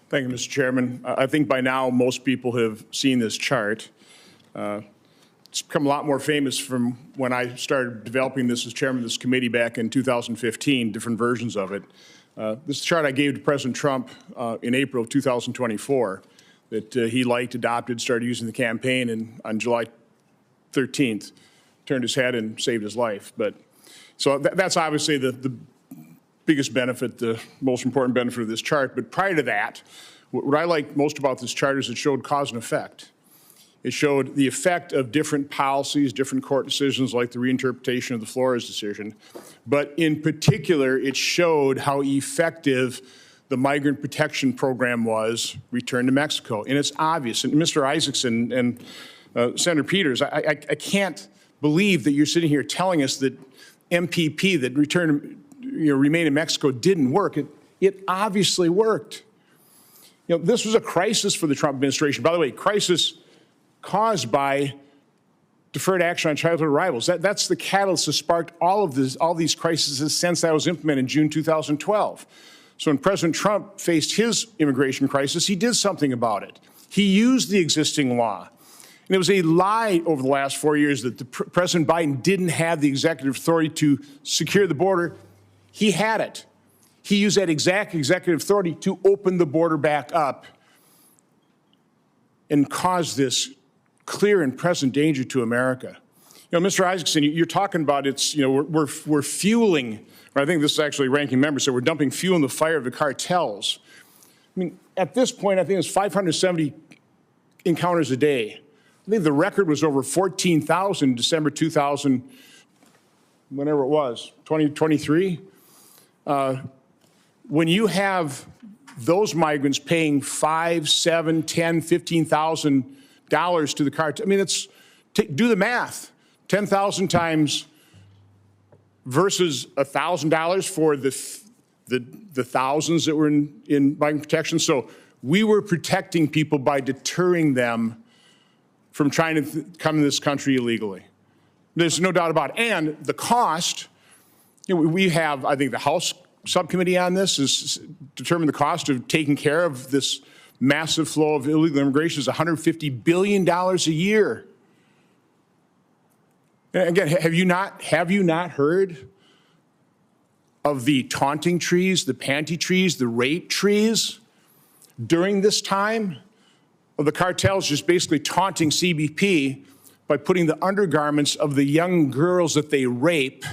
Thank you, Mr. Chairman. I think by now most people have seen this chart. It's become a lot more famous from when I started developing this as chairman of this committee back in 2015, different versions of it. This chart I gave to President Trump in April of 2024 that he liked, adopted, started using the campaign, and on July 13th turned his head and saved his life. So that's obviously the biggest benefit, the most important benefit of this chart. But prior to that, what I like most about this chart is it showed cause and effect. It showed the effect of different policies, different court decisions like the reinterpretation of the Flores decision. But in particular, it showed how effective the migrant protection program was returned to Mexico. And it's obvious. And Mr. Isaacson and Senator Peters, I can't believe that you're sitting here telling us that MPP, that remain in Mexico, didn't work. It obviously worked. This was a crisis for the Trump administration. By the way, crisis caused by deferred action on childhood arrivals. That's the catalyst that sparked all these crises since that was implemented in June 2012. So when President Trump faced his immigration crisis, he did something about it. He used the existing law. And it was a lie over the last 4 years that President Biden didn't have the executive authority to secure the border. He had it. He used that exact executive authority to open the border back up and cause this clear and present danger to America. Mr. Isaacson, you're talking about we're fueling, or I think this is actually ranking member said, we're dumping fuel in the fire of the cartels. I mean, at this point, I think it's 570 encounters a day. I think the record was over 14,000 December 2000, whenever it was, 2023. When you have those migrants paying $5,000, $7,000, $10,000, $15,000 to the cartel, I mean, do the math. 10,000 times versus $1,000 for the thousands that were in migrant protection. So we were protecting people by deterring them from trying to come to this country illegally. There's no doubt about it. And the cost, we have, I think the House subcommittee on this has determined the cost of taking care of this massive flow of illegal immigration is $150 billion a year. And again, have you not heard of the taunting trees, the panty trees, the rape trees during this time of the cartels just basically taunting CBP by putting the undergarments of the young girls that they rape,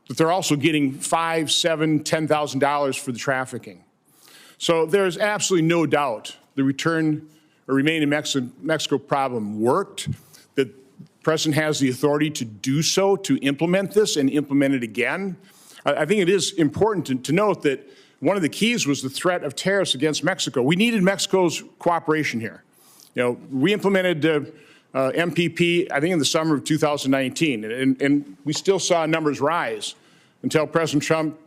that they're also getting $5,000, $7,000, $10,000 for the trafficking. So there's absolutely no doubt the return or remain in Mexico problem worked, that the President has the authority to do so, to implement this and implement it again. I think it is important to note that one of the keys was the threat of tariffs against Mexico. We needed Mexico's cooperation here. We implemented MPP, I think, in the summer of 2019, and we still saw numbers rise until President Trump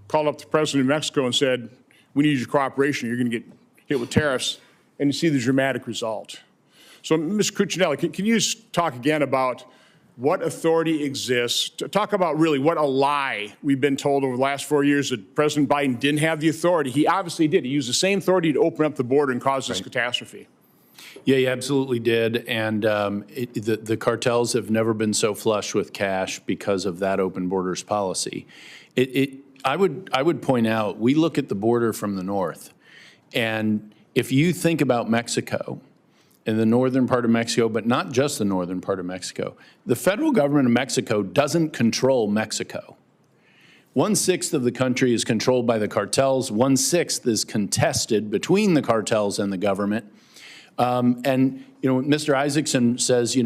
called up the president of Mexico and said, we need your cooperation. You're going to get hit with tariffs, and you see the dramatic result. So, Mr. Cuccinelli, can you talk again about what authority exists? Talk about really what a lie we've been told over the last 4 years that President Biden didn't have the authority. He obviously did. He used the same authority to open up the border and cause this catastrophe. Yeah, he absolutely did. And the cartels have never been so flush with cash because of that open borders policy. I would point out, we look at the border from the north. And if you think about Mexico, in the northern part of Mexico, but not just the northern part of Mexico, the federal government of Mexico doesn't control Mexico. 1/6 of the country is controlled by the cartels. 1/6 is contested between the cartels and the government. Mr. Isaacson says,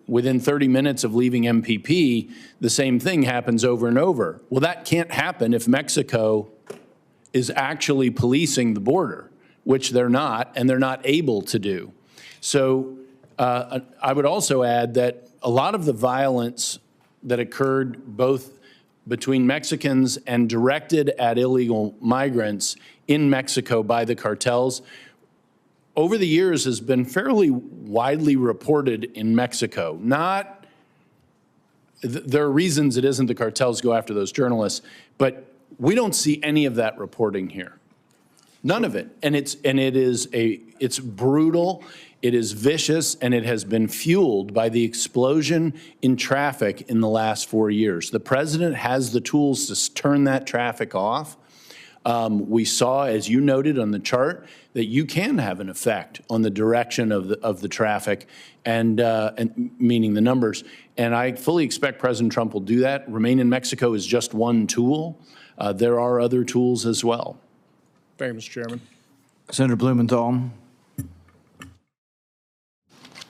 within 30 minutes of leaving MPP, the same thing happens over and over. Well, that can't happen if Mexico is actually policing the border, which they're not, and they're not able to do. So I would also add that a lot of the violence that occurred both between Mexicans and directed at illegal migrants in Mexico by the cartels over the years has been fairly widely reported in Mexico. There are reasons it isn't the cartels go after those journalists, but we don't see any of that reporting here. None of it. And it's brutal, it is vicious, and it has been fueled by the explosion in traffic in the last 4 years. The president has the tools to turn that traffic off. We saw, as you noted on the chart, that you can have an effect on the direction of the traffic and meaning the numbers. And I fully expect President Trump will do that. Remain in Mexico is just one tool. There are other tools as well. Thank you, Mr. Chairman. Senator Blumenthal.